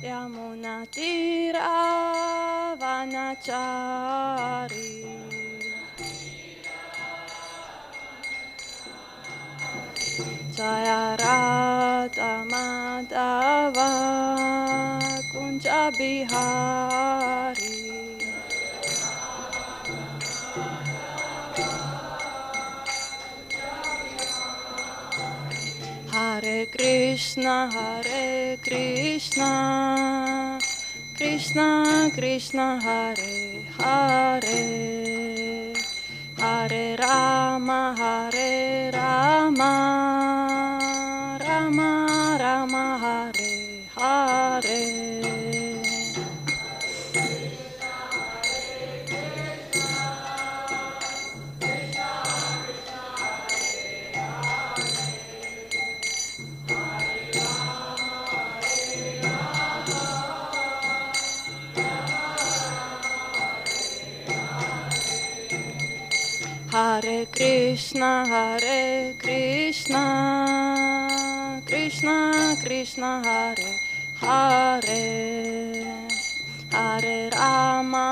Yamunatira vanachari Jayarata Madhava Kunja Bihari Hare Krishna, Krishna Krishna, Hare Hare, Hare Rama, Rama Rama, Hare Hare. Hare Krishna, Krishna Krishna, Hare Hare, Hare Rama,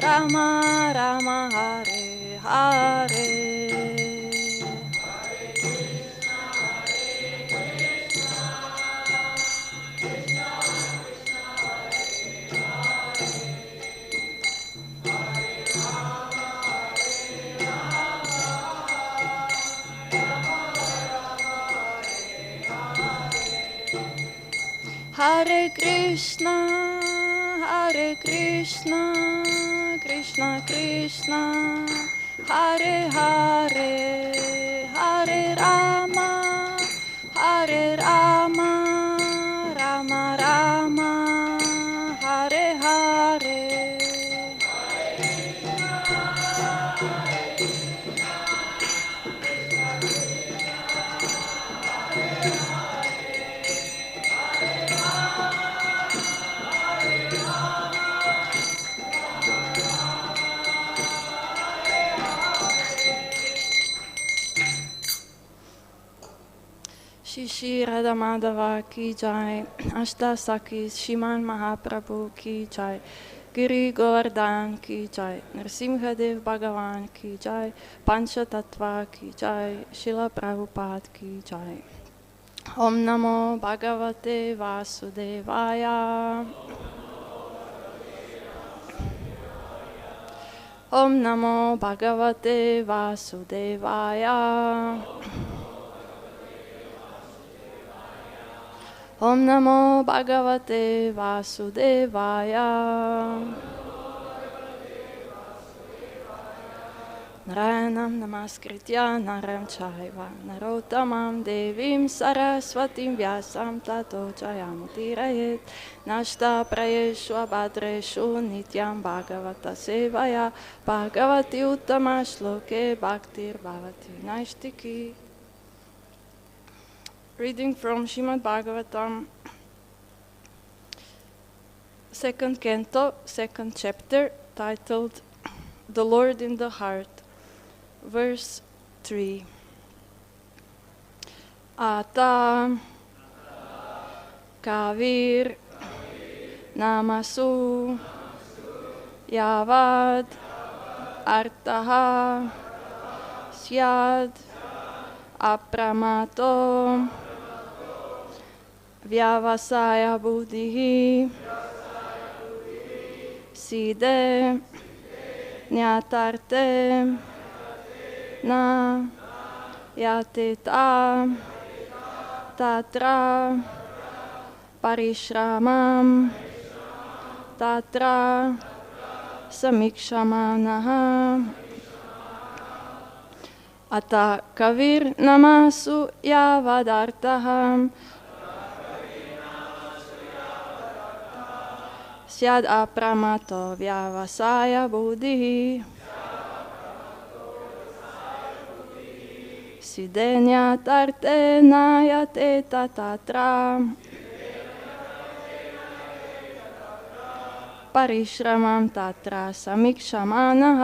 Rama Rama, Hare Hare. Hare Krishna, Krishna Krishna, Hare Hare, Hare Rama, Rama Rama, Hare Hare. Shri Radha Madhava ki jai, Ashta Sakis Shiman Mahaprabhu ki jai, Giri Govardhan ki jai, Nrsimhadev Bhagavan ki jai, Pancha Tattva ki jai, Srila Prabhupada ki jai. Om Namo Bhagavate Vasudevaya. Om Namo Bhagavate Vasudevaya. Om Namo Bhagavate Vasudevaya. Narayanam namaskritya naram chaiva narottamam devim saraswatim vyasam tato jayamutirayet nashta prayeshu abhadreshu nityam bhagavata sevaya bhagavati uttama shloke bhaktir bhavati naistiki. Reading from Srimad Bhagavatam, 2nd Canto, 2nd Chapter, titled The Lord in the Heart, verse 3. Ataḥ, kavir, nāmasu, yāvad, arthaḥ, syād, apramatto, vyavasāya-buddhiḥ, siddhe, nyathārthe, yateta, tatra, pariśramaṁ, tatra, samīkṣamāṇaḥ, ataḥ kavir nāmasu yāvad arthaḥ, syād apramatto vyavasāya-buddhiḥ, siddhe nyathārthe yateta tatra, pariśramaṁ tatra samīkṣamāṇaḥ,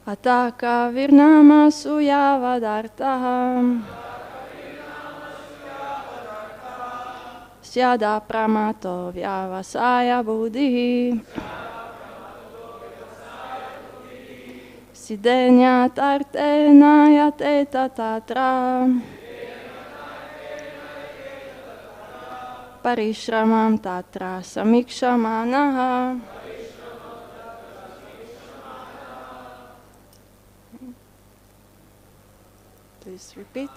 ataḥ kavir nāmasu yāvad arthaḥ syād apramatto vyavasāya-buddhiḥ siddhe nyathārthe yateta tatra pariśramaṁ tatra samīkṣamāṇaḥ. Please repeat.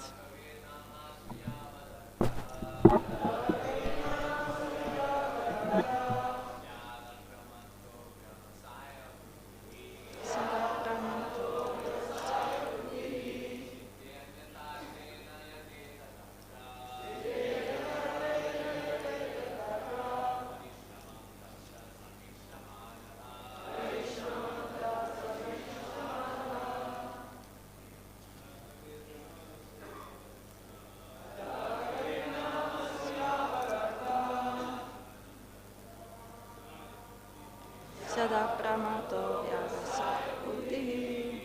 Syād apramatto vyavasāya-buddhiḥ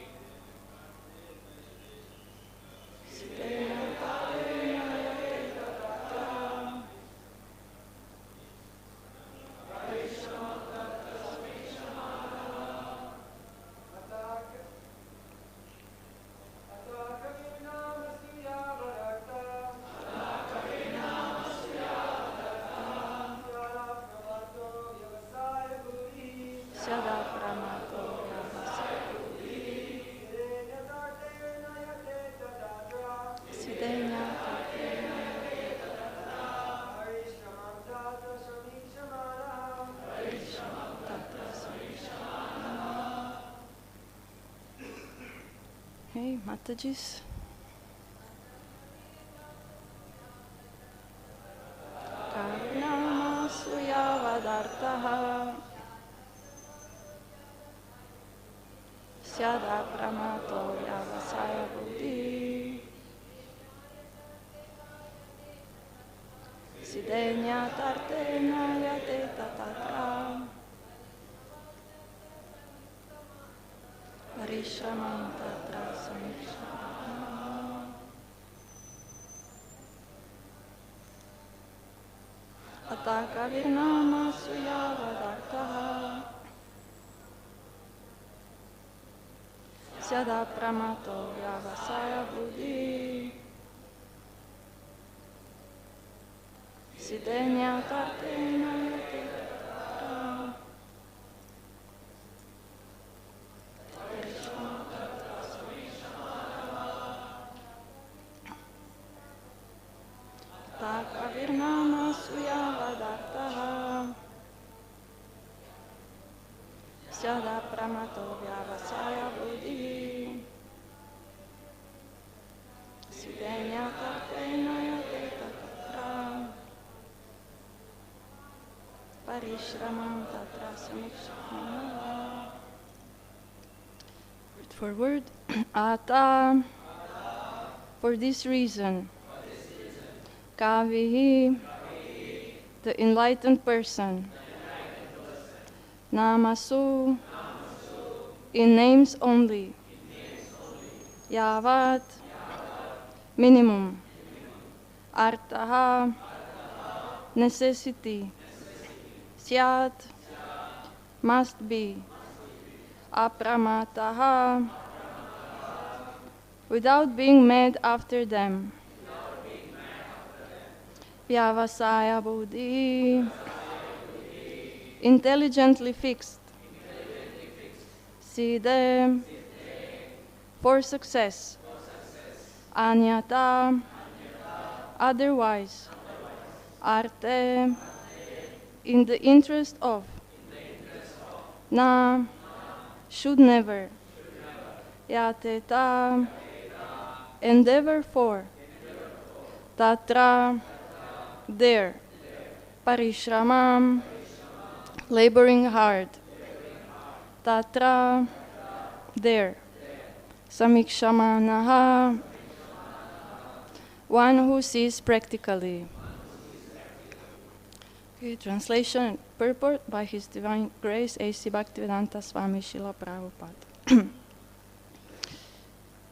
siddhe nyathārthe syād apramatto vyavasāya-buddhiḥ siddhe nyathārthe pariśramaṁ tatra samīkṣamāṇaḥ. Hey, Matajis. Nāmasu yāvad arthaḥ syād apramatto vyavasāya-buddhiḥ siddhe nyathārthe yateta tatra pariśramaṁ tatra samīkṣamāṇaḥ. ataḥ kavir nāmasu yāvad arthaḥ syād apramatto vyavasāya-buddhiḥ siddhe nyathārthe yateta tatra pariśramaṁ tatra samīkṣamāṇaḥ. ataḥ kavir nāmasu yāvad arthaḥ syād apramatto vyavasāya-buddhiḥ siddhe nyathārthe yateta tatra pariśramaṁ tatra samīkṣamāṇaḥ. Word for word. Ataḥ. For this reason. Kaviḥ. The enlightened person. Nāmasu. In names only. Yāvat. Minimum. Arthaḥ. Necessity. Syāt. Must be. Apramattaḥ. Without being made after them. Vyavasāya-buddhiḥ. Intelligently fixed. Siddhe. For success. Anyathā. Otherwise. Arthe. In the interest of. Na. Should never. Yateta. Endeavor for. Tatra. There. Pariśramaṁ. Laboring hard. Tatra. There. Samīkṣamāṇaḥ. One who sees practically. Okay, translation and purport by His Divine Grace A.C. Bhaktivedanta Swami Srila Prabhupada.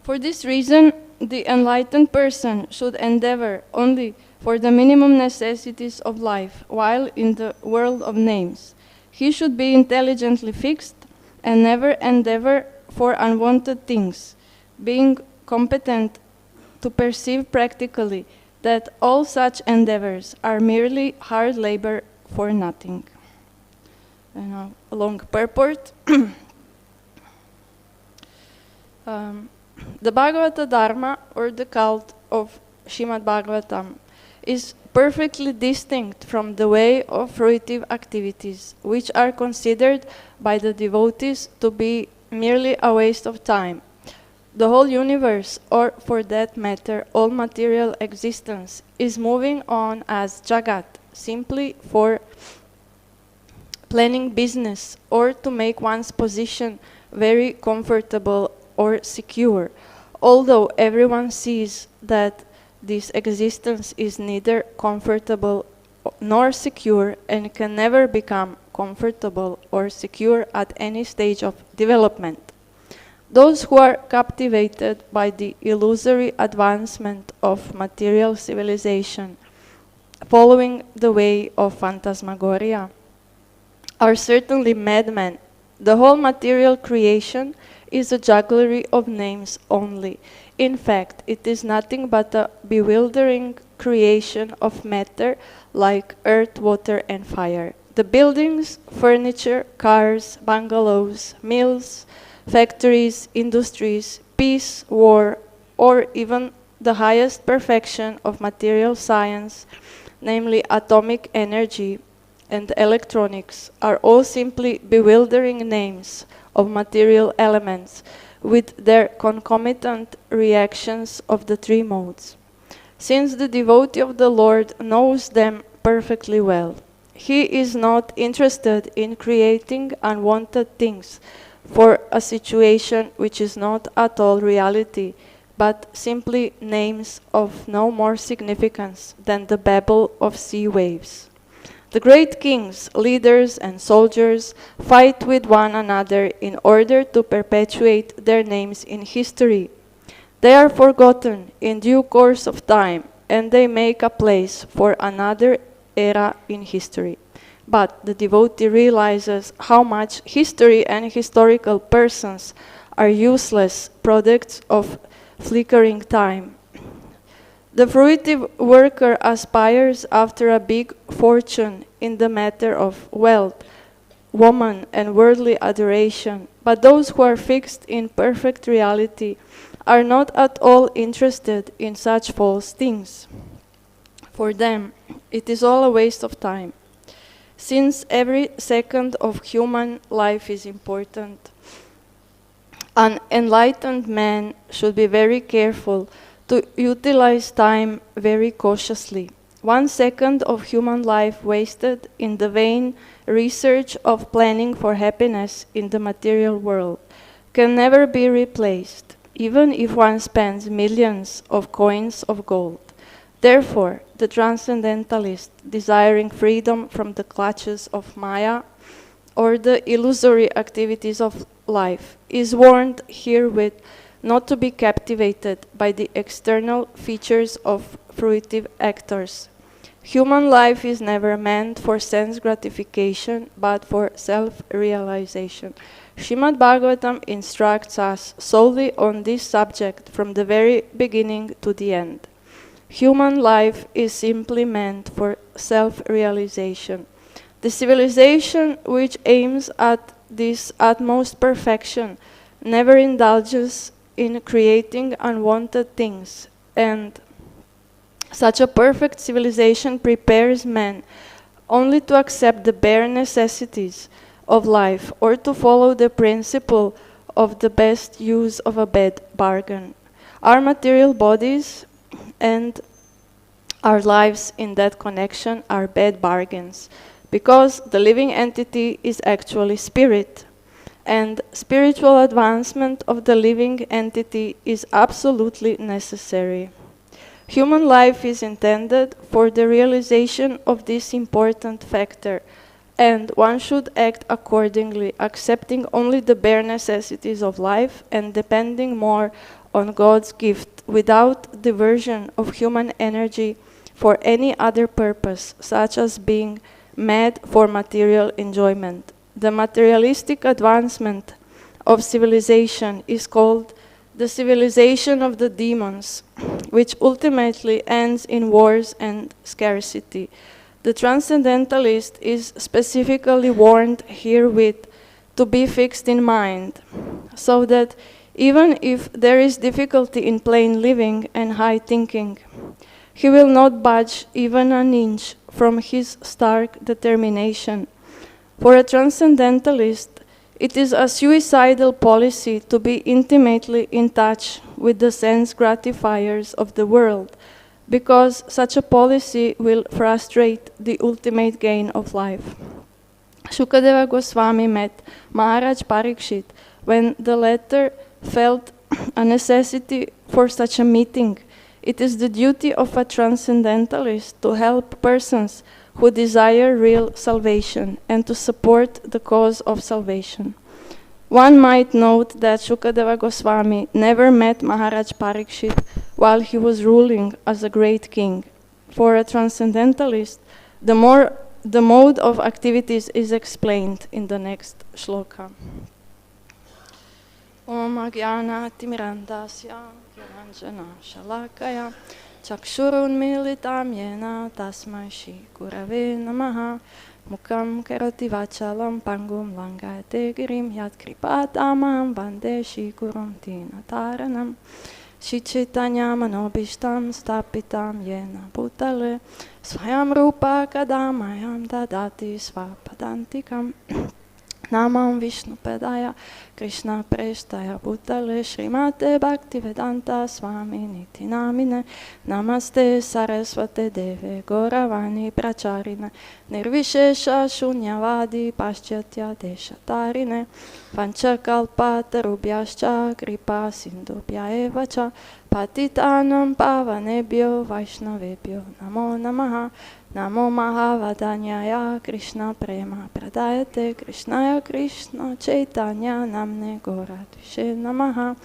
For this reason, the enlightened person should endeavor only for the minimum necessities of life, while in the world of names. He should be intelligently fixed and never endeavor for unwanted things, being competent to perceive practically that all such endeavors are merely hard labor for nothing. And now, a long purport. The Bhagavata Dharma, or the cult of Srimad Bhagavatam, is perfectly distinct from the way of fruitive activities, which are considered by the devotees to be merely a waste of time. The whole universe, or for that matter, all material existence, is moving on as jagat, simply for planning business or to make one's position very comfortable or secure, although everyone sees that this existence is neither comfortable nor secure and can never become comfortable or secure at any stage of development. Those who are captivated by the illusory advancement of material civilization, following the way of phantasmagoria, are certainly madmen. The whole material creation is a jugglery of names only. In fact, it is nothing but a bewildering creation of matter like earth, water, and fire. The buildings, furniture, cars, bungalows, mills, factories, industries, peace, war, or even the highest perfection of material science, namely atomic energy and electronics, are all simply bewildering names of material elements with their concomitant reactions of the three modes. Since the devotee of the Lord knows them perfectly well, he is not interested in creating unwanted things for a situation which is not at all reality, but simply names of no more significance than the babble of sea waves. The great kings, leaders, and soldiers fight with one another in order to perpetuate their names in history. They are forgotten in due course of time, and they make a place for another era in history. But the devotee realizes how much history and historical persons are useless products of flickering time. The fruitive worker aspires after a big fortune in the matter of wealth, woman, and worldly adoration, but those who are fixed in perfect reality are not at all interested in such false things. For them, it is all a waste of time. Since every second of human life is important, an enlightened man should be very careful to utilize time very cautiously. 1 second of human life wasted in the vain research of planning for happiness in the material world can never be replaced, even if one spends millions of coins of gold. Therefore, the transcendentalist, desiring freedom from the clutches of Maya or the illusory activities of life, is warned herewith not to be captivated by the external features of fruitive actors. Human life is never meant for sense gratification, but for self-realization. Srimad Bhagavatam instructs us solely on this subject from the very beginning to the end. Human life is simply meant for self-realization. The civilization which aims at this utmost perfection never indulges in creating unwanted things, and such a perfect civilization prepares man only to accept the bare necessities of life or to follow the principle of the best use of a bad bargain. Our material bodies and our lives in that connection are bad bargains, because the living entity is actually spirit, and spiritual advancement of the living entity is absolutely necessary. Human life is intended for the realization of this important factor, and one should act accordingly, accepting only the bare necessities of life and depending more on God's gift without diversion of human energy for any other purpose, such as being mad for material enjoyment. The materialistic advancement of civilization is called the civilization of the demons, which ultimately ends in wars and scarcity. The transcendentalist is specifically warned herewith to be fixed in mind, so that even if there is difficulty in plain living and high thinking, he will not budge even an inch from his stark determination. For a transcendentalist, it is a suicidal policy to be intimately in touch with the sense gratifiers of the world, because such a policy will frustrate the ultimate gain of life. Shukadeva Goswami met Maharaj Parikshit when the latter felt a necessity for such a meeting. It is the duty of a transcendentalist to help persons who desire real salvation and to support the cause of salvation. One might note that Shukadeva Goswami never met Maharaj Parikshit while he was ruling as a great king. For a transcendentalist, the mode of activities is explained in the next shloka. Om Agyana Timirandasya Gyananjana Shalakaya Chakshurun Militam Yena Tasmai Shri Gurave Namaha Mukam Karoti Vachalam Pangum Langate Girim Yat Kripatamam Vande Shri Gurum Tinataranam Shri Chaitanya Manobishtam Stapitam Yena Bhutale Swayam Rupa Kadamayam Dadati Svapadantikam Namam Vishnu Padaya Krishna Preshtaya Bhutale Srimad Bhaktivedanta Swami Niti Namine Namaste Saraswate Deve Gauravani Pracharine Nirvishesha Shunyavadi Paschatya Deshatarine Panchakalpa Tarubhyascha Kripa Sindhubhya Evacha Patitanam Pavanebhyo Vaishnavebhyo Namo Namaha Namo Mahavadanyaya Krishna Prema Pradayate Krishnaya Krishna Chaitanya Namne Goradvishe Namaha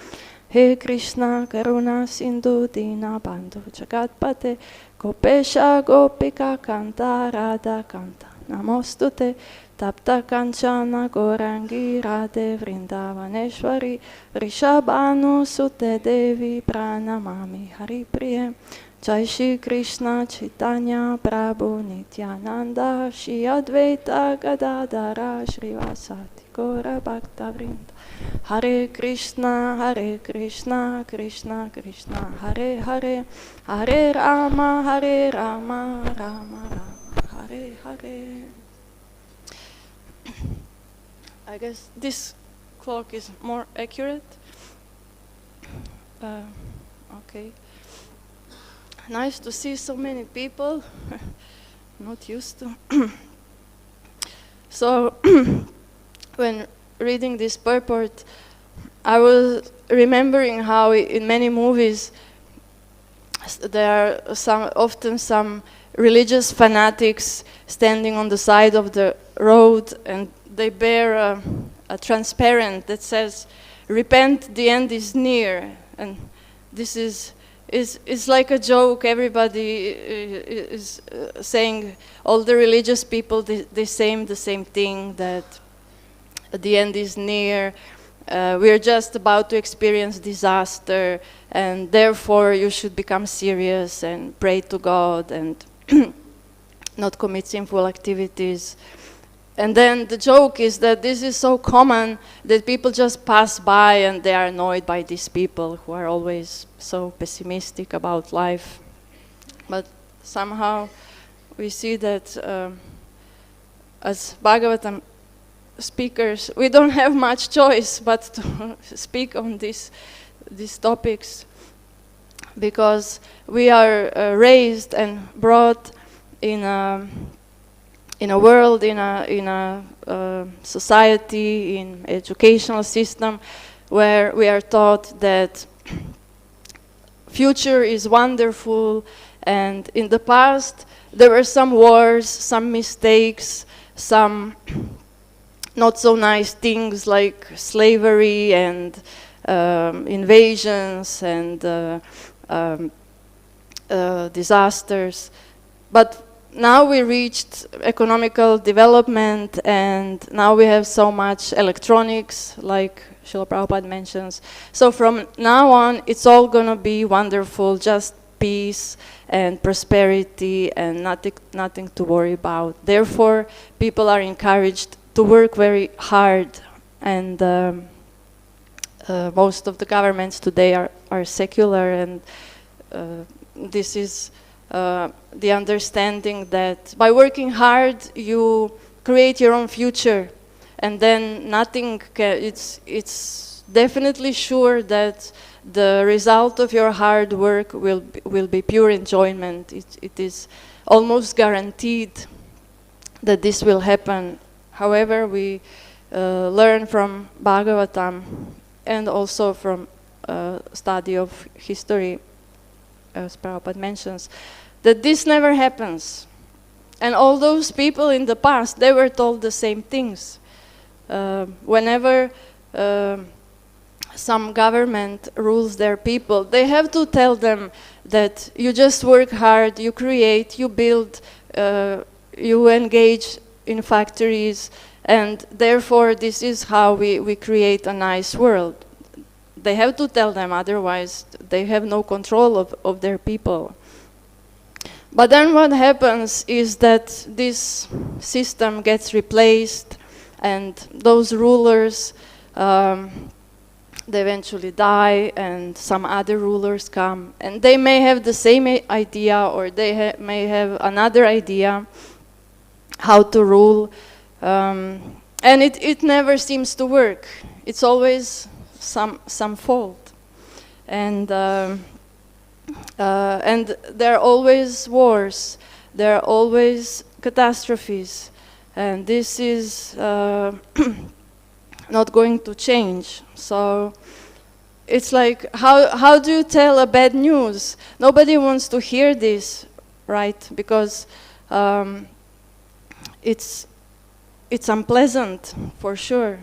He Krishna Karuna Sindhu Dina Bandhu Jagatpate Gopesha Gopika Kanta Radha Kanta Namostute Tapta Kanchana Gorangi Radhe Vrindavaneshwari Rishabhanu Sute Devi Pranamami Haripriye Jai Shri Krishna Chaitanya Prabhu Nityananda Shri Advaita Gadadara Srivasati Gaura Bhakta Vrinda Hare Krishna Krishna Krishna Hare Hare Hare Rama Rama Rama Hare Hare. I guess this clock is more accurate. Okay. Nice to see so many people. Not used to. So, when reading this purport, I was remembering how in many movies there are often some religious fanatics standing on the side of the road, and they bear a transparent that says, "Repent, the end is near." And this is like a joke. Everybody is saying, all the religious people, they say the same thing, that the end is near. We're just about to experience disaster, and therefore you should become serious and pray to God and not commit sinful activities. And then the joke is that this is so common that people just pass by and they are annoyed by these people who are always so pessimistic about life. But somehow we see that as Bhagavatam speakers, we don't have much choice but to speak on these topics, because we are raised and brought in a world, in a society, in educational system, where we are taught that future is wonderful, and in the past there were some wars, some mistakes, some not so nice things like slavery and invasions and disasters. But now we reached economical development, and now we have so much electronics, like Srila Prabhupada mentions. So from now on, it's all going to be wonderful, just peace and prosperity and nothing to worry about. Therefore, people are encouraged to work very hard, and most of the governments today are secular, and this is the understanding that by working hard you create your own future, and then it's definitely sure that the result of your hard work will be pure enjoyment. It is almost guaranteed that this will happen. However, we learn from Bhagavatam and also from study of history, as Prabhupada mentions, that this never happens. And all those people in the past, they were told the same things. Whenever some government rules their people, they have to tell them that you just work hard, you create, you build, you engage in factories, and therefore this is how we create a nice world. They have to tell them, otherwise they have no control of their people. But then what happens is that this system gets replaced, and those rulers, they eventually die, and some other rulers come, and they may have the same idea, or they may have another idea how to rule, and it never seems to work. It's always some fault, and there are always wars, there are always catastrophes, and this is not going to change. So it's like, how do you tell a bad news? Nobody wants to hear this, right? Because it's unpleasant, for sure.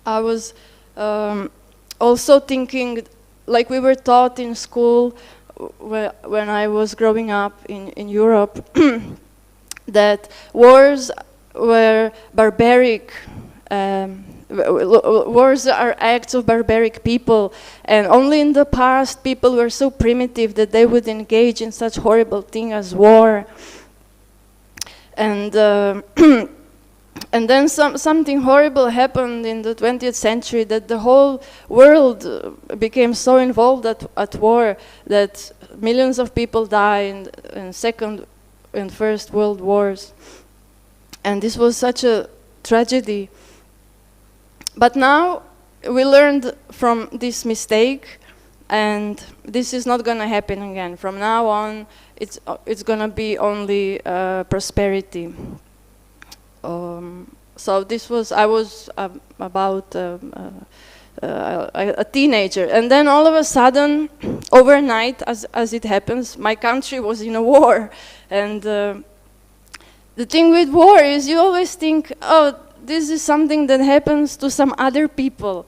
I was also thinking, like we were taught in school when I was growing up in Europe, that wars were barbaric. Wars are acts of barbaric people, and only in the past people were so primitive that they would engage in such horrible thing as war. And and then something horrible happened in the 20th century, that the whole world became so involved at war that millions of people died in Second and First World Wars. And this was such a tragedy. But now we learned from this mistake, and this is not going to happen again. From now on, it's going to be only prosperity. So this was, I was about a teenager, and then all of a sudden, overnight, as it happens, my country was in a war. And the thing with war is you always think, oh, this is something that happens to some other people,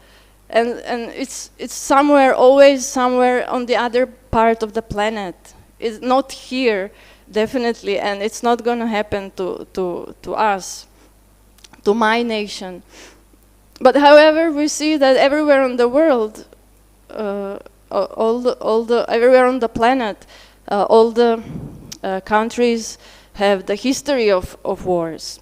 and it's somewhere, always somewhere on the other part of the planet. It's not here, definitely, and it's not going to happen to us, to my nation. But however, we see that everywhere in the world, everywhere on the planet, all the countries have the history of wars.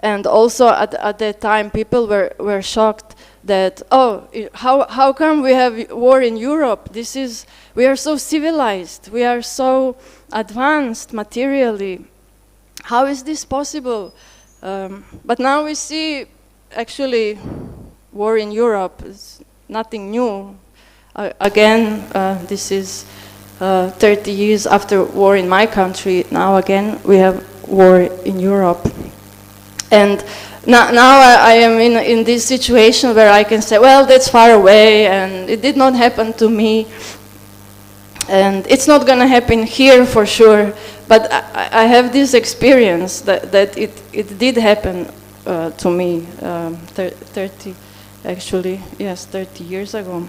And also at that time, people were shocked that, oh, how come we have war in Europe? We are so civilized, we are so advanced materially. How is this possible? But now we see, actually, war in Europe is nothing new. Again, this is 30 years after war in my country. Now again, we have war in Europe. And now I am in this situation where I can say, well, that's far away, and it did not happen to me. And it's not going to happen here for sure. But I have this experience that it did happen to me 30 actually, yes, 30 years ago.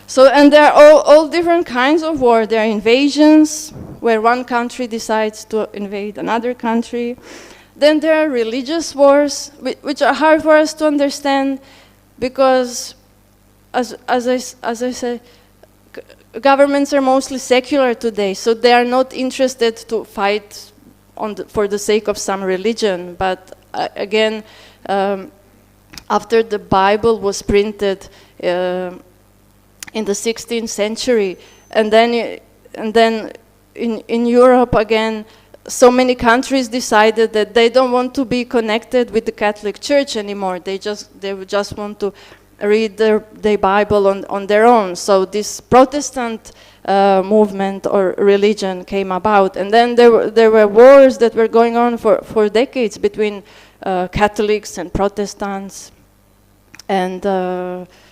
So, and there are all different kinds of war. There are invasions, where one country decides to invade another country. Then there are religious wars, which are hard for us to understand, because, as I say, governments are mostly secular today, so they are not interested to fight for the sake of some religion. But again, after the Bible was printed in the 16th century, and then in Europe again, so many countries decided that they don't want to be connected with the Catholic Church anymore. They would just want to read their Bible on their own. So this Protestant movement or religion came about, and then there were wars that were going on for decades between Catholics and Protestants, and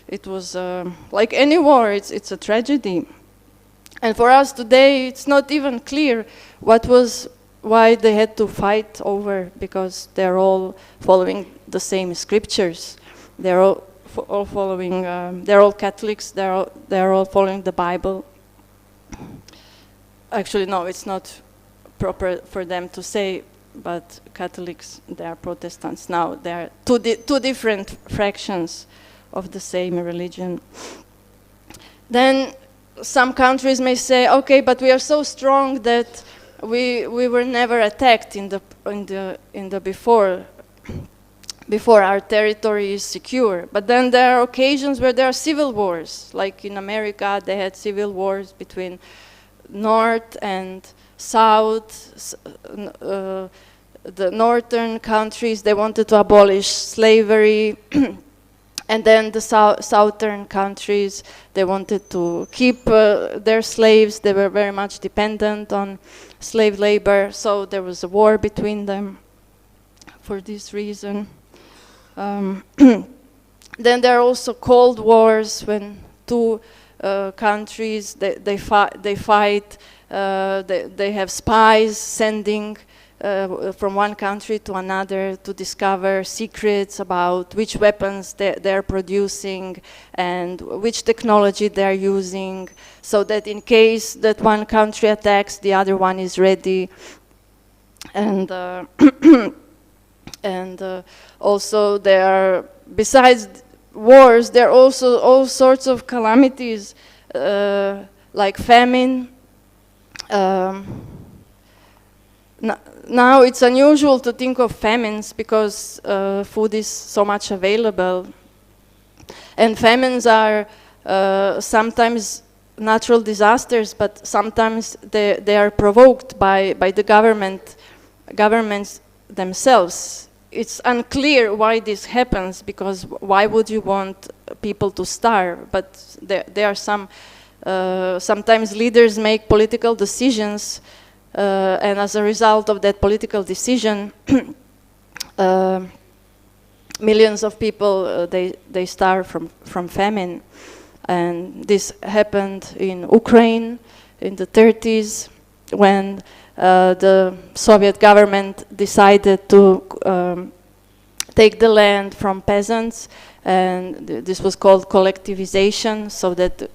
it was like any war. It's a tragedy, and for us today, it's not even clear why they had to fight over, because they're all following the same scriptures. They're all following. They're all Catholics. They're all following the Bible. Actually, no, it's not proper for them to say. But Catholics, they are Protestants now. They are two different fractions of the same religion. Then some countries may say, okay, but we are so strong that we were never attacked in the before our territory is secure. But then there are occasions where there are civil wars, like in America they had civil wars between North and South. The northern countries, they wanted to abolish slavery, and then the southern countries, they wanted to keep their slaves. They were very much dependent on slave labor, so there was a war between them for this reason. Then there are also cold wars, when two countries, they fight, they have spies sending from one country to another to discover secrets about which weapons they're producing and which technology they're using, so that in case that one country attacks, the other one is ready. And also there are, besides wars, there are also all sorts of calamities, like famine. Now it's unusual to think of famines because food is so much available. And famines are sometimes natural disasters, but sometimes they are provoked by the governments themselves. It's unclear why this happens, because why would you want people to starve? But there are sometimes leaders make political decisions, and as a result of that political decision, millions of people they starve from famine. And this happened in Ukraine in the 30s, when the Soviet government decided to take the land from peasants, and this was called collectivization, so that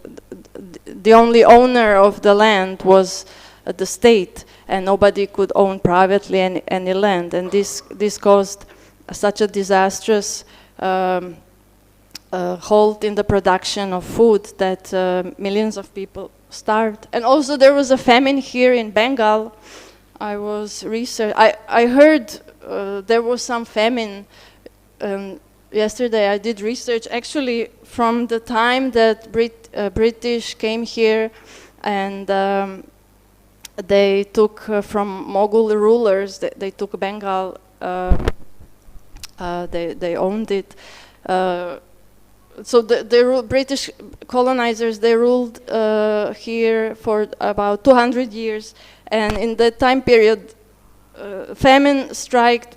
the only owner of the land was the state, and nobody could own privately any land. And this caused such a disastrous halt in the production of food that millions of people starved. And also there was a famine here in Bengal. I heard there was some famine. Yesterday I did research actually from the time that British came here, and they took from Mughal rulers, they took Bengal, they owned it. So the British colonizers, they ruled here for about 200 years, and in that time period, famine struck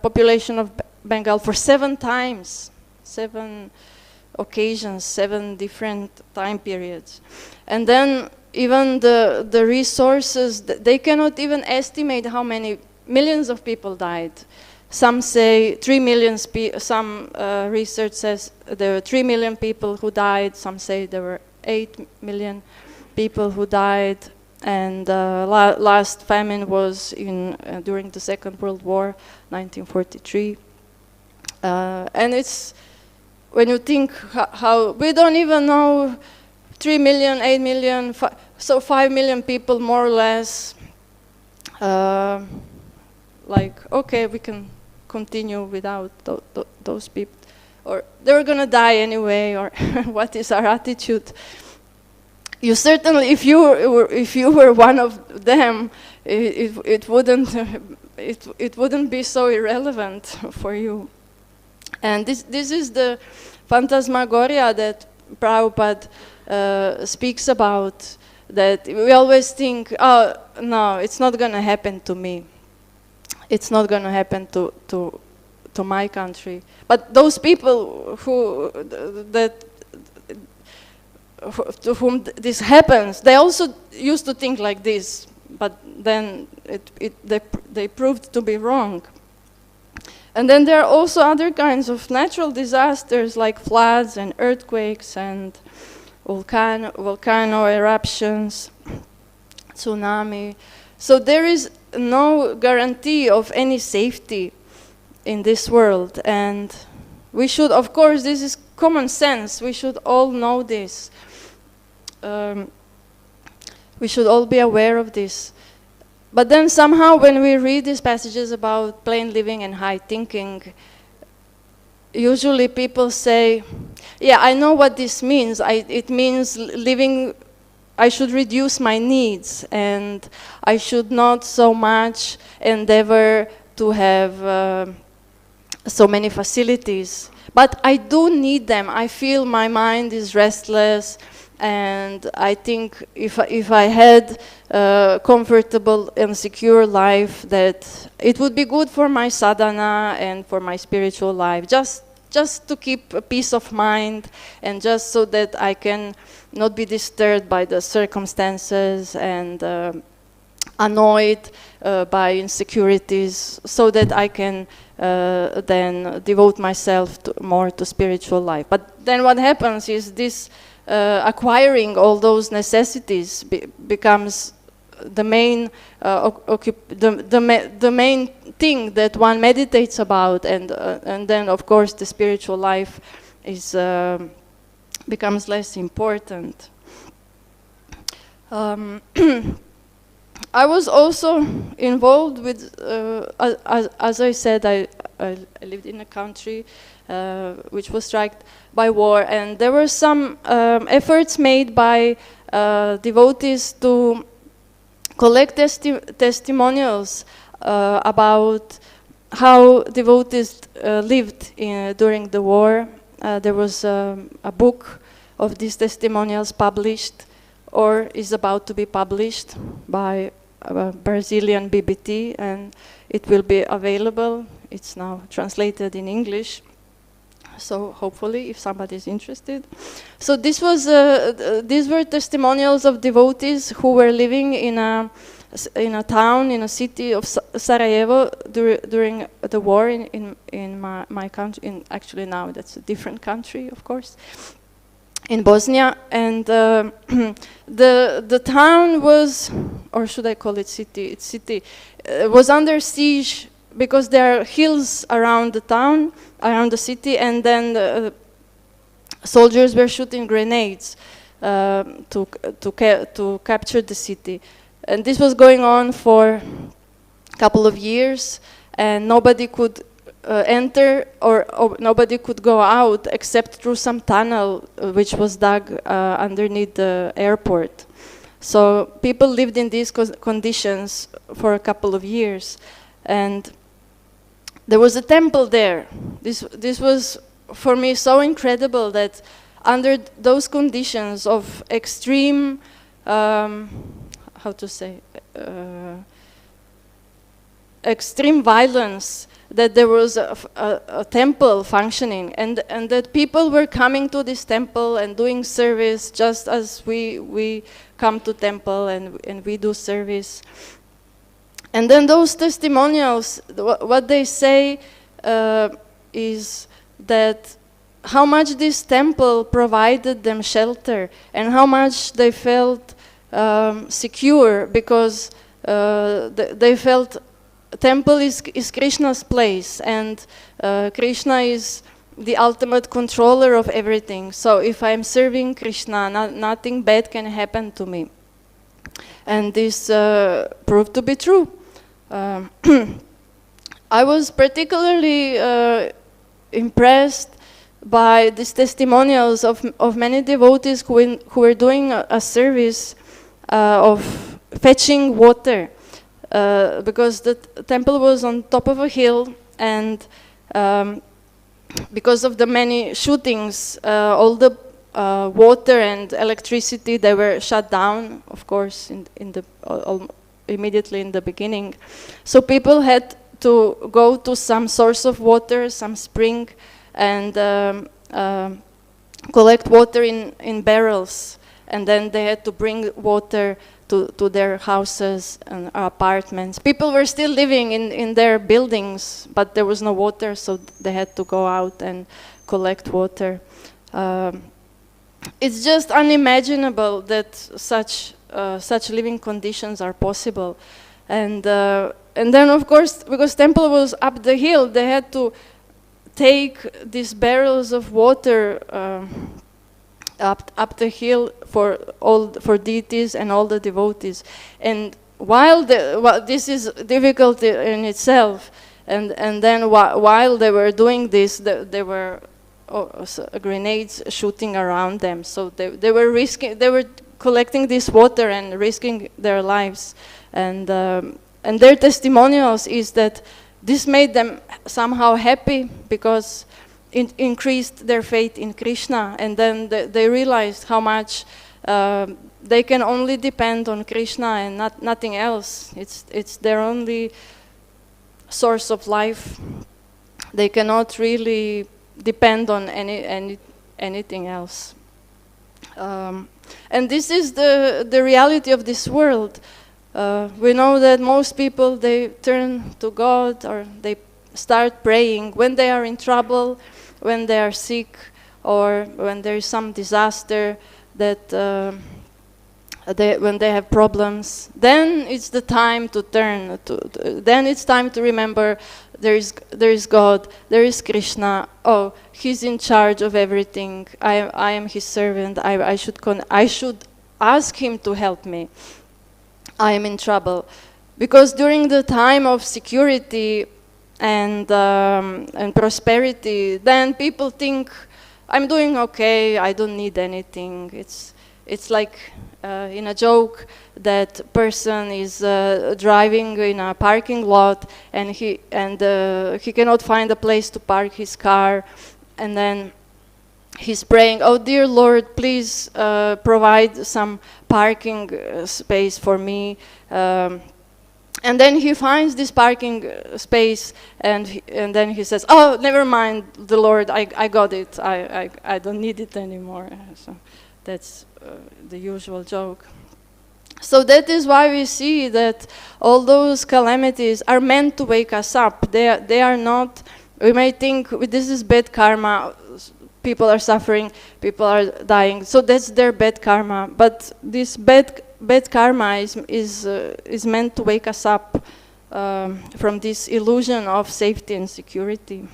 population of Bengal for 7 times, 7 occasions, 7 different time periods. And then even the resources, they cannot even estimate how many millions of people died. some say 3 million, some research says there were 3 million people who died, some say there were 8 million people who died, and last famine was during the Second World War, 1943. And it's, when you think how we don't even know 3 million, 8 million, so 5 million people more or less, like, okay, we can continue without those people, or they're gonna die anyway, or what is our attitude? You certainly, if you were one of them, it wouldn't be so irrelevant for you. And this is the phantasmagoria that Prabhupada speaks about, that we always think, oh, no, it's not going to happen to me. It's not going to happen to my country. But those people to whom this happens, they also used to think like this, but then they proved to be wrong. And then there are also other kinds of natural disasters like floods and earthquakes and volcano eruptions, tsunami. So there is no guarantee of any safety in this world. And we should, of course, this is common sense. We should all know this. We should all be aware of this. But then somehow when we read these passages about plain living and high thinking, usually people say, yeah, I know what this means. It means living, I should reduce my needs, and I should not so much endeavor to have so many facilities. But I do need them. I feel my mind is restless, and I think if I had a comfortable and secure life, that it would be good for my sadhana and for my spiritual life, just to keep a peace of mind, and just so that I can not be disturbed by the circumstances and annoyed by insecurities, so that I can then devote myself more to spiritual life. But then what happens is this acquiring all those necessities becomes the main the main thing that one meditates about, and then of course the spiritual life is becomes less important. I was also involved with, as I said, I lived in a country which was struck by war, and there were some efforts made by devotees to collect testimonials about how devotees lived during the war. There was a book of these testimonials published, or is about to be published by a Brazilian BBT, and it will be available. It's now translated in English, so hopefully if somebody is interested. So this was these were testimonials of devotees who were living in a town, in a city of Sarajevo during the war in my country. Actually now that's a different country, of course, in Bosnia. And the town was, or should I call it city? It's city. Was under siege because there are hills around the town, around the city, and then the soldiers were shooting grenades to capture the city. And this was going on for a couple of years, and nobody could enter or nobody could go out except through some tunnel which was dug underneath the airport. So people lived in these conditions for a couple of years, and there was a temple there. This was for me so incredible, that under those conditions of extreme, how to say, extreme violence, that there was a temple functioning, and that people were coming to this temple and doing service just as we come to temple and we do service. And then those testimonials, what they say is that how much this temple provided them shelter and how much they felt secure, because they felt temple is Krishna's place, and Krishna is the ultimate controller of everything. So if I'm serving Krishna, nothing bad can happen to me. And this proved to be true. I was particularly impressed by these testimonials of many devotees who were doing a service of fetching water, because the temple was on top of a hill, and because of the many shootings, all the water and electricity, they were shut down, of course, immediately in the beginning. So people had to go to some source of water, some spring, and collect water in barrels. And then they had to bring water to their houses and apartments. People were still living in their buildings, but there was no water, so they had to go out and collect water. It's just unimaginable that such living conditions are possible. And then, of course, because temple was up the hill, they had to take these barrels of water up the hill for deities and all the devotees. And while this is difficult in itself, and then while they were doing this, there were grenades shooting around them. So they were collecting this water and risking their lives. And their testimonials is that this made them somehow happy, because it increased their faith in Krishna, and then they realized how much they can only depend on Krishna and nothing else. It's their only source of life. They cannot really depend on anything else. And this is the reality of this world. We know that most people, they turn to God, or they start praying when they are in trouble, when they are sick, or when there is some disaster, that when they have problems. Then it's the time to turn. Then it's time to remember there is God, there is Krishna. Oh, He's in charge of everything. I am His servant. I should ask Him to help me. I am in trouble. Because during the time of security and prosperity, then people think, I'm doing okay, I don't need anything. It's like in a joke, that person is driving in a parking lot, and he cannot find a place to park his car, and then he's praying, oh dear Lord, please provide some parking space for me. And then he finds this parking space, and then he says, oh, never mind, the Lord, I got it. I don't need it anymore. So that's the usual joke. So that is why we see that all those calamities are meant to wake us up. They are not, we may think this is bad karma, people are suffering, people are dying, so that's their bad karma. But this bad karma is meant to wake us up from this illusion of safety and security.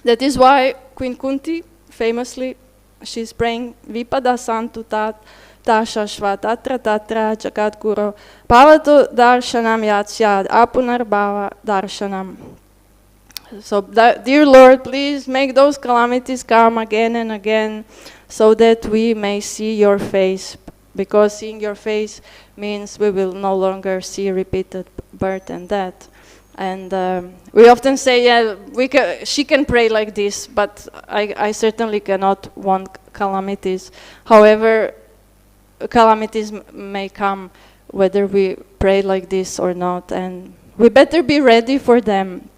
That is why Queen Kunti, famously, she's praying, Vipada Santu Tashashva Tatra Jagat Guru Bhavato Darshanam Syād Apunarbhava Darshanam. So, dear Lord, please make those calamities come again and again, so that we may see your face. Because seeing your face means we will no longer see repeated birth and death. And we often say, yeah, she can pray like this, but I certainly cannot want calamities. However, calamities may come whether we pray like this or not, and we better be ready for them.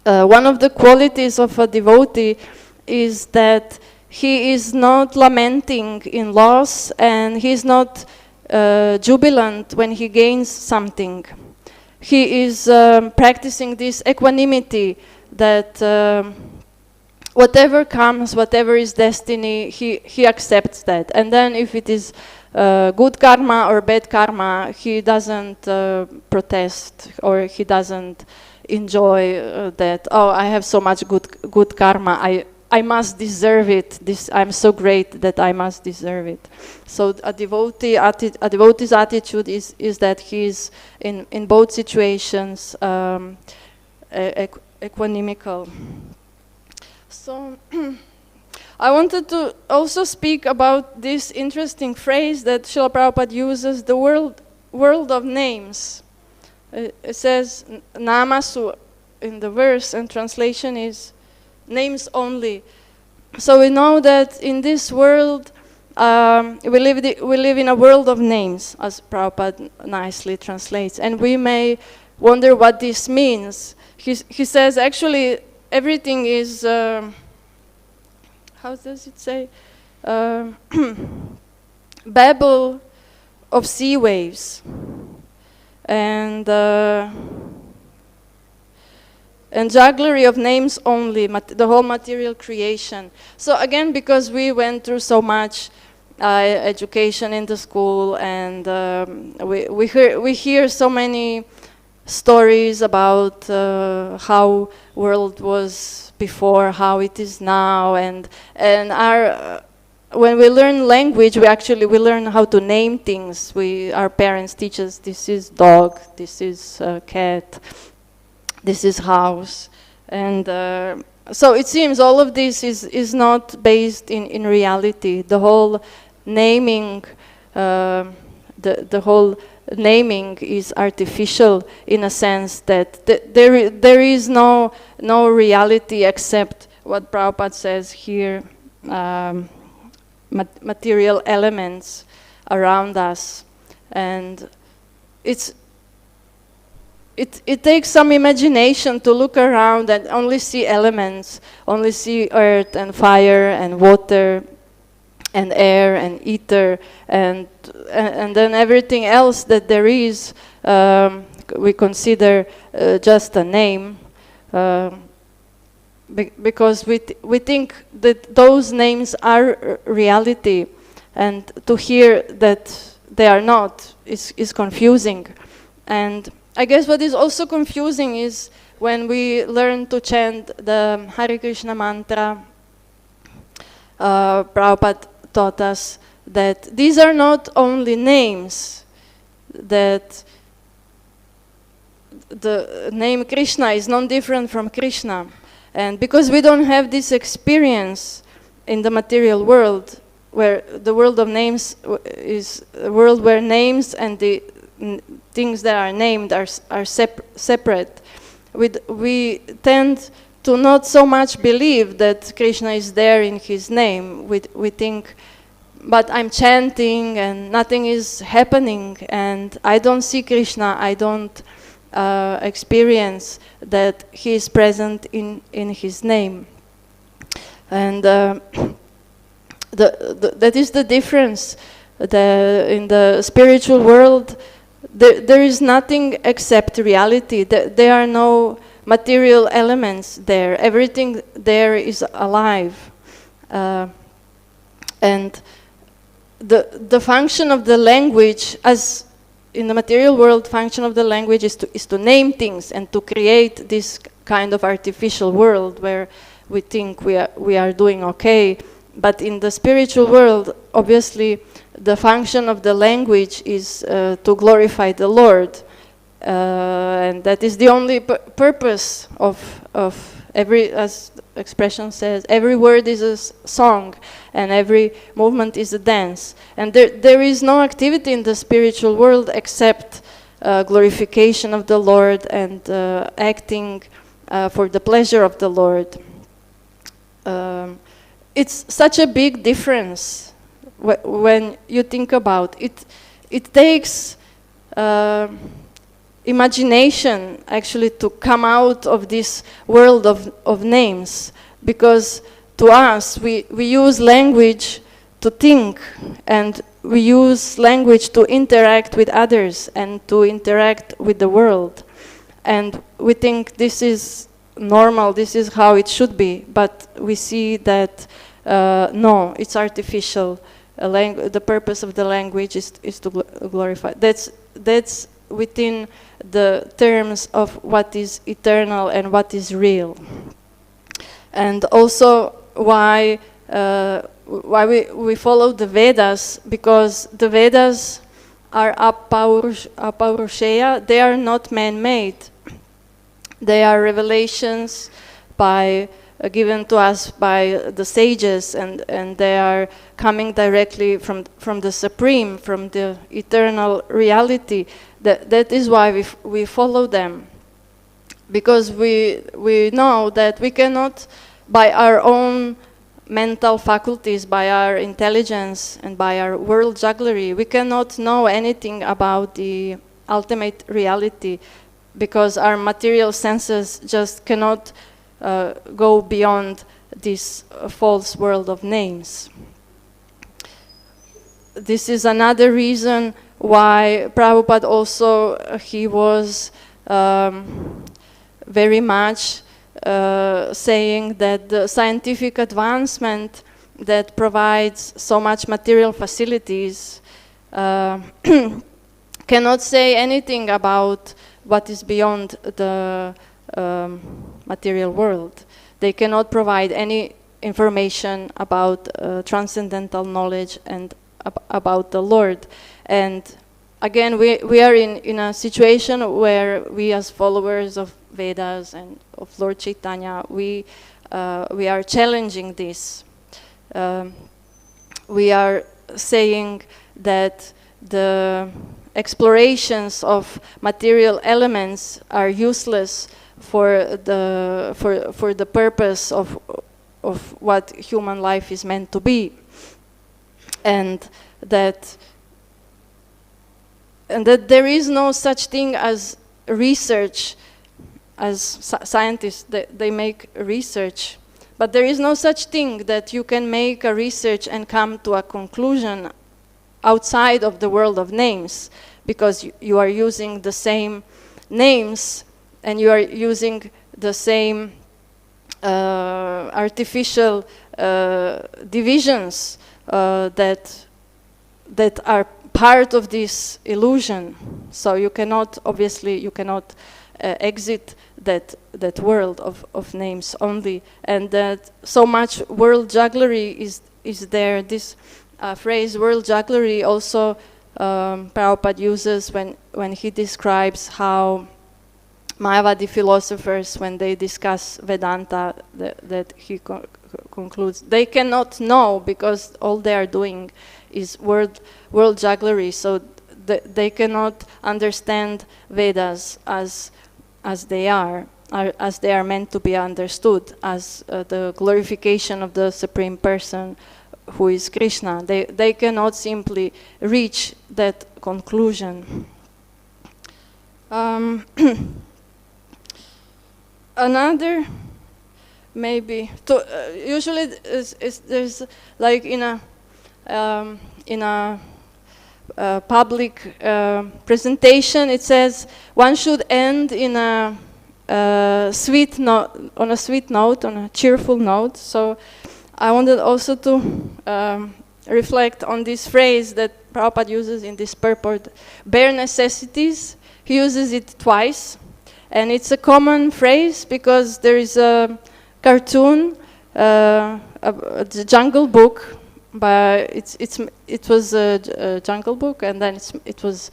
One of the qualities of a devotee is that he is not lamenting in loss, and he is not jubilant when he gains something. he is practicing this equanimity that whatever comes, whatever is destiny, he accepts that. And then if it is good karma or bad karma, he doesn't protest, or he doesn't enjoy that, oh, I have so much good karma, I must deserve it. I'm so great that I must deserve it. So a devotee's attitude is that he's in both situations equanimical. So I wanted to also speak about this interesting phrase that Srila Prabhupada uses, the world of names. It says nāmasu in the verse, and translation is names only. So we know that in this world, we live in a world of names, as Prabhupada nicely translates. And we may wonder what this means. He says actually everything is, how does it say? Babble of sea waves. And jugglery of names only, the whole material creation. So again, because we went through so much education in the school, and we hear so many stories about how world was before, how it is now, and our when we learn language, we learn how to name things. Our parents teach us, this is dog, this is cat, this is house. And so it seems all of this is not based in reality. The whole naming, the whole naming is artificial, in a sense that there is no reality except what Prabhupada says here, material elements around us. And it takes some imagination to look around and only see elements, only see earth and fire and water and air and ether, and then everything else that there is we consider just a name, because we think that those names are reality, and to hear that they are not is confusing. And I guess what is also confusing is when we learn to chant the Hare Krishna mantra. Prabhupada taught us that these are not only names, that the name Krishna is not different from Krishna. And because we don't have this experience in the material world, where the world of names is a world where names and the things that are named are separate, we tend to not so much believe that Krishna is there in his name. We think, but I'm chanting and nothing is happening, and I don't see Krishna, I don't experience that he is present in his name. And that is the difference. In the spiritual world, there is nothing except reality. There are no material elements there. Everything there is alive. And the function of the language, as in the material world, function of the language is to name things and to create this kind of artificial world where we think we are doing okay. But in the spiritual world, obviously, the function of the language is to glorify the Lord. And that is the only purpose of every, as the expression says, every word is a song and every movement is a dance. And there is no activity in the spiritual world except glorification of the Lord and acting for the pleasure of the Lord. It's such a big difference when you think about it. It takes imagination actually to come out of this world of names, because to us we use language to think, and we use language to interact with others and to interact with the world. And we think this is normal, this is how it should be, but we see that no, it's artificial. The purpose of the language is to glorify. That's within the terms of what is eternal and what is real. And also why we follow the Vedas, because the Vedas are apaurushaya, they are not man-made. They are revelations given to us by the sages, and they are coming directly from the Supreme, from the eternal reality. That is why we follow them, because we know that we cannot, by our own mental faculties, by our intelligence and by our world jugglery, we cannot know anything about the ultimate reality, because our material senses just cannot go beyond this false world of names. This is another reason why Prabhupada also, he was very much saying that the scientific advancement that provides so much material facilities cannot say anything about what is beyond the material world. They cannot provide any information about transcendental knowledge and about the Lord. And again, we are in a situation where we, as followers of Vedas and of Lord Chaitanya, we are challenging this. We are saying that the explorations of material elements are useless for the purpose of what human life is meant to be, and that there is no such thing as research. As scientists, they make research, but there is no such thing that you can make a research and come to a conclusion outside of the world of names, because you are using the same names and you are using the same artificial divisions that are part of this illusion. So you cannot, obviously, you cannot exit that world of names only, and that so much world jugglery is there. This phrase world jugglery also Prabhupada uses when he describes how Mayavadi philosophers, when they discuss Vedanta, that he concludes they cannot know, because all they are doing is world jugglery. So they cannot understand Vedas as they are meant to be understood, as the glorification of the Supreme Person, who is Krishna. They cannot simply reach that conclusion. Another, maybe, usually there's like in a public presentation, it says one should end in a sweet note, on a cheerful note. So I wanted also to reflect on this phrase that Prabhupada uses in this purport, bare necessities. He uses it twice, and it's a common phrase because there is a cartoon, the Jungle Book. But it was a Jungle Book, and then it was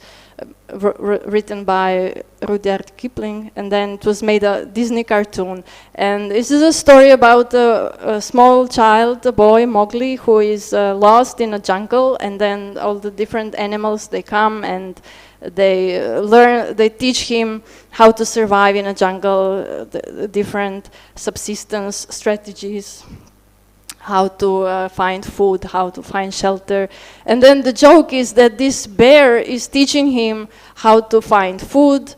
written by Rudyard Kipling, and then it was made a Disney cartoon. And this is a story about a small child, a boy, Mowgli, who is lost in a jungle, and then all the different animals, they come and they teach him how to survive in a jungle, the different subsistence strategies, how to find food, how to find shelter. And then the joke is that this bear is teaching him how to find food.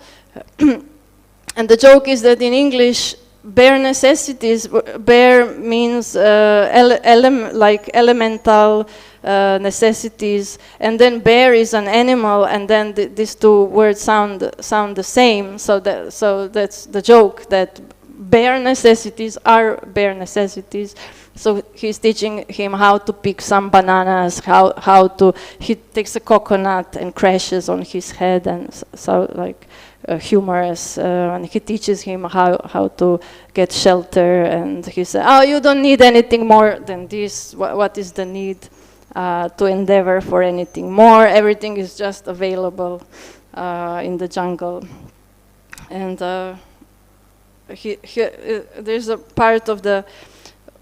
And the joke is that in English, bare necessities. Bare means like elemental necessities, and then bear is an animal, and then these two words sound the same. So that's the joke, that bare necessities are bare necessities. So he's teaching him how to pick some bananas, he takes a coconut and crashes on his head, and so like humorous, and he teaches him how to get shelter, and he says, oh, you don't need anything more than this. What is the need to endeavor for anything more? Everything is just available in the jungle. And there's a part of the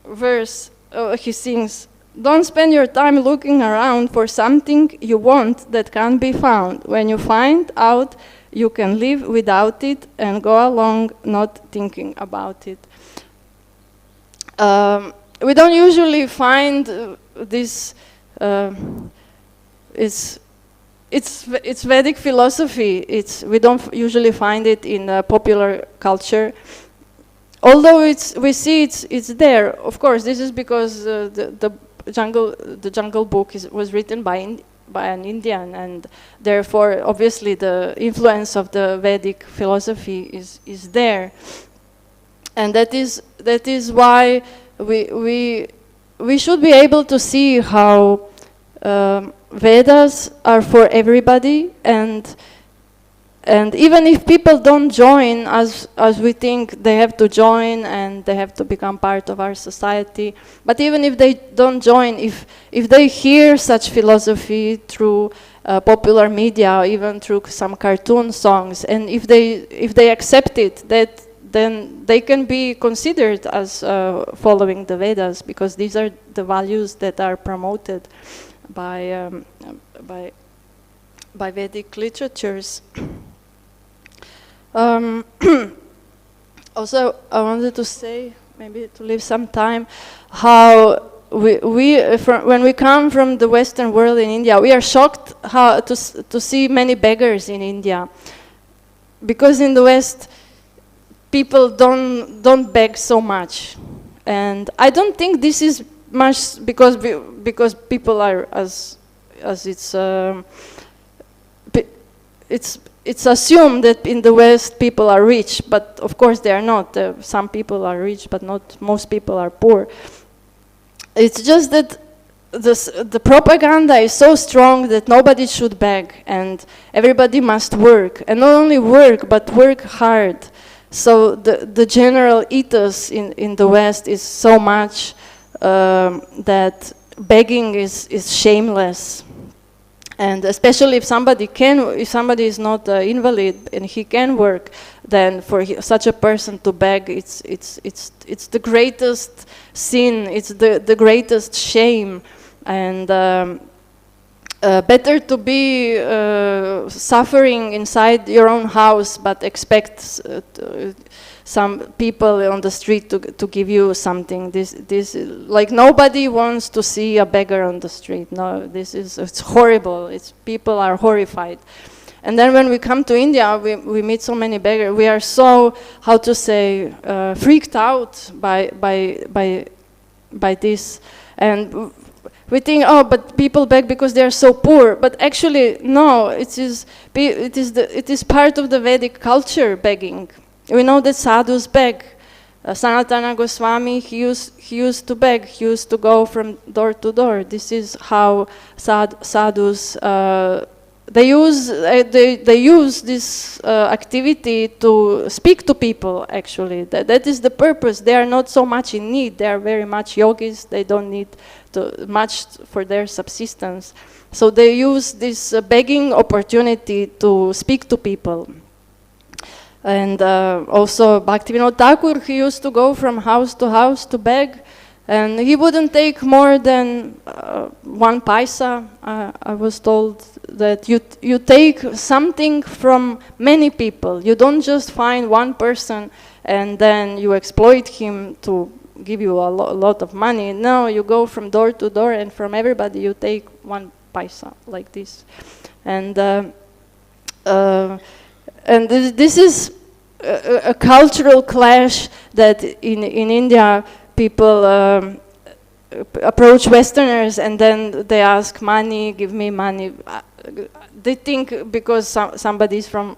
verse, he sings, don't spend your time looking around for something you want that can't be found. When you find out, you can live without it and go along not thinking about it. We don't usually find this, it's Vedic philosophy. We don't usually find it in popular culture. Although we see it's there. Of course, this is because the Jungle Book was written by an Indian, and therefore, obviously, the influence of the Vedic philosophy is there, and that is why we should be able to see how Vedas are for everybody, and even if people don't join as we think they have to join and they have to become part of our society, but even if they don't join, if they hear such philosophy through popular media, or even through some cartoon songs, and if they accept it, then they can be considered as following the Vedas, because these are the values that are promoted by Vedic literatures. Also, I wanted to say, maybe to leave some time, how when we come from the Western world in India, we are shocked to see many beggars in India, because in the West people don't beg so much, and I don't think this is much because people are as it's assumed that in the West people are rich, but of course they are not. Some people are rich, but not most people are poor. It's just that the propaganda is so strong that nobody should beg, and everybody must work, and not only work, but work hard. So the general ethos in the West is so much that begging is shameless. And especially if somebody is not an invalid and he can work, then for such a person to beg, it's the greatest sin, it's the greatest shame, and better to be suffering inside your own house, but expect some people on the street to give you something. This like nobody wants to see a beggar on the street. No, it's horrible. People are horrified. And then when we come to India, we meet so many beggars. We are so, how to say, freaked out by this, and we think, oh, but people beg because they are so poor. But actually, no. It is part of the Vedic culture, begging. We know that sadhus beg. Sanatana Goswami, he used to beg. He used to go from door to door. This is how sadhus they use this activity to speak to people. Actually, that is the purpose. They are not so much in need. They are very much yogis. They don't need much for their subsistence. So they use this begging opportunity to speak to people. And also Bhaktivinoda Thakur, he used to go from house to house to beg, and he wouldn't take more than 1 paisa. I was told that you take something from many people. You don't just find one person and then you exploit him to give you a lot of money. No, you go from door to door, and from everybody you take 1 paisa, like this. And this is a cultural clash that in India people approach Westerners and then they ask money, give me money. They think because somebody is from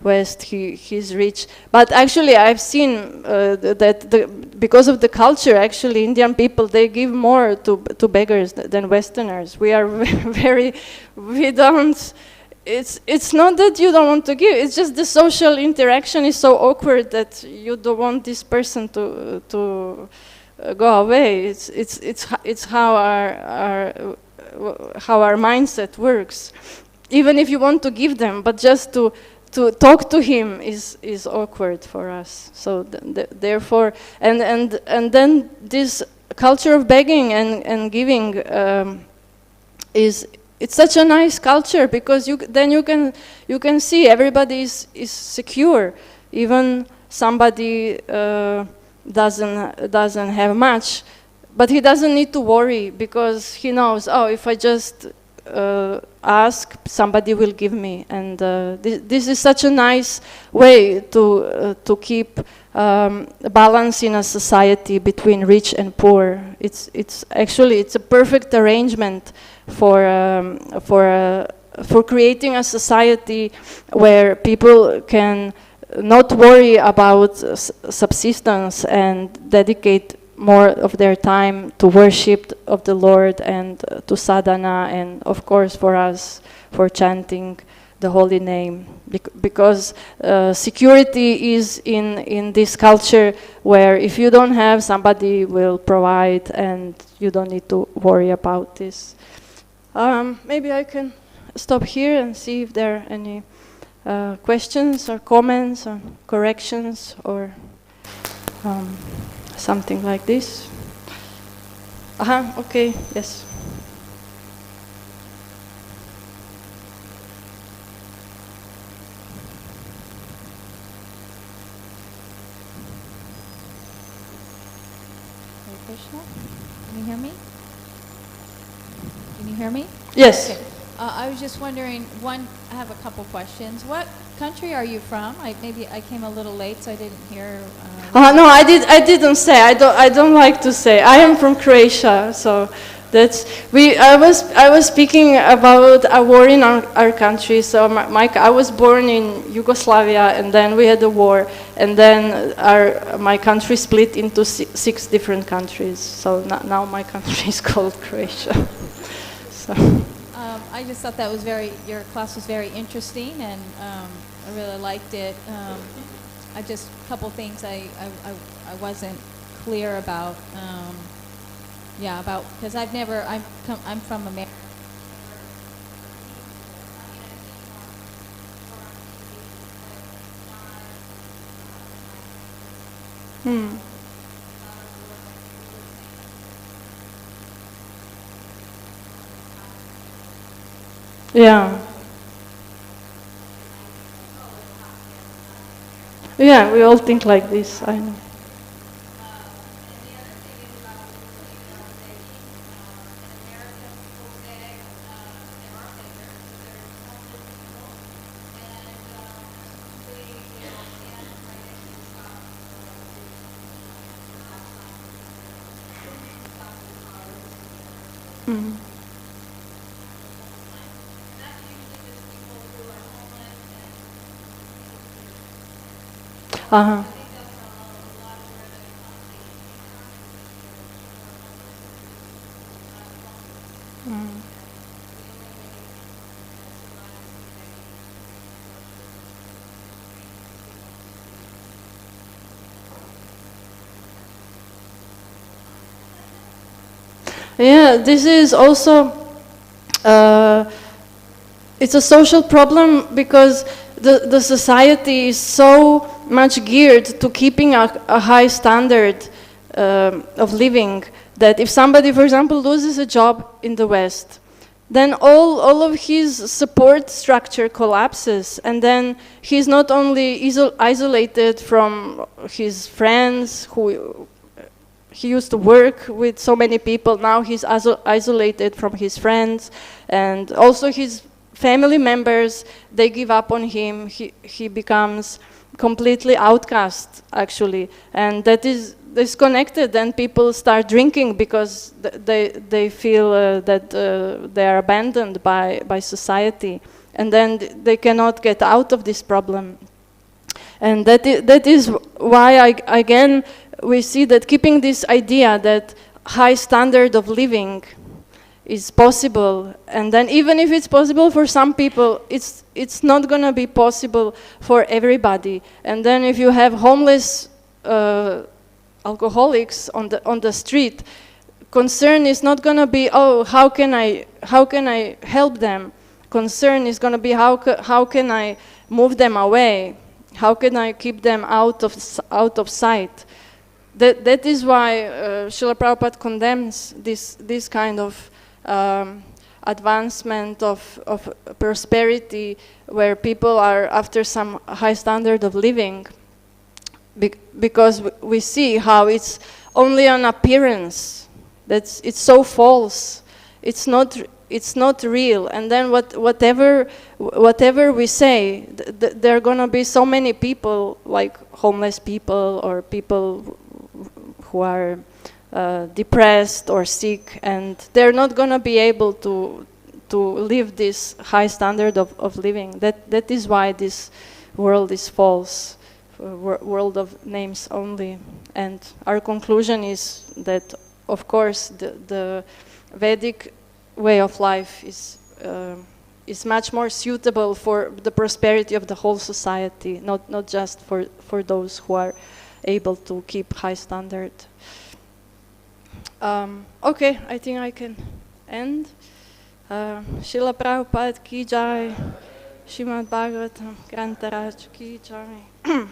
West, he's rich. But actually, I've seen that because of the culture, actually, Indian people, they give more to beggars than Westerners. We are we don't. It's not that you don't want to give. It's just the social interaction is so awkward that you don't want this person to go away. It's how our mindset works. Even if you want to give them, but just to talk to him is awkward for us. So therefore, and then this culture of begging and giving it's such a nice culture because you can see everybody is secure. Even somebody doesn't have much, but he doesn't need to worry because he knows, oh, if I just ask, somebody will give me. And this is such a nice way to keep balance in a society between rich and poor. It's actually a perfect arrangement for creating a society where people can not worry about subsistence and dedicate more of their time to worship of the Lord and to sadhana, and of course for us, for chanting the holy name. Because security is in this culture where if you don't have, somebody will provide and you don't need to worry about this. Maybe I can stop here and see if there are any questions or comments or corrections or something like this. Okay, yes. Hare Krishna. Can you hear me? Can you hear me? Yes. Okay. I was just wondering, I have a couple questions. What country are you from? Maybe I came a little late, so I didn't hear. No, I didn't say. I don't like to say. I am from Croatia, so that's I was speaking about a war in our country. So I was born in Yugoslavia, and then we had a war, and then my country split into six different countries. So now my country is called Croatia. So. I just thought that was your class was very interesting, and I really liked it. A couple things I wasn't clear about. Because I'm from America. Yeah. Yeah, we all think like this, I know. Mm. Uh-huh. Mm. Yeah, this is also it's a social problem because the society is so much geared to keeping a high standard of living that if somebody, for example, loses a job in the West, then all of his support structure collapses, and then he's not only isolated from his friends who he used to work with so many people, now he's isolated from his friends, and also his family members, they give up on him. He becomes completely outcast, actually, and that is disconnected. And people start drinking because they feel that they are abandoned by society, and then they cannot get out of this problem. And that is why again we see that keeping this idea that high standard of living is possible, and then even if it's possible for some people, it's not going to be possible for everybody. And then if you have homeless alcoholics on the street, concern is not going to be, oh, how can I help them? Concern is going to be how can I move them away? How can I keep them out of sight? That is why Srila Prabhupada condemns this kind of advancement of prosperity, where people are after some high standard of living, because we see how it's only an appearance. It's so false. It's not real. And then whatever we say, there are gonna be so many people, like homeless people or people who are depressed or sick, and they're not going to be able to live this high standard of living. That is why this world is false, world of names only. And our conclusion is that, of course, the Vedic way of life is much more suitable for the prosperity of the whole society, not just for those who are able to keep high standard. Okay, I think I can end. Srila Prabhupada ki jai, Srimad Bhagavatam, Grantaraj ki jai.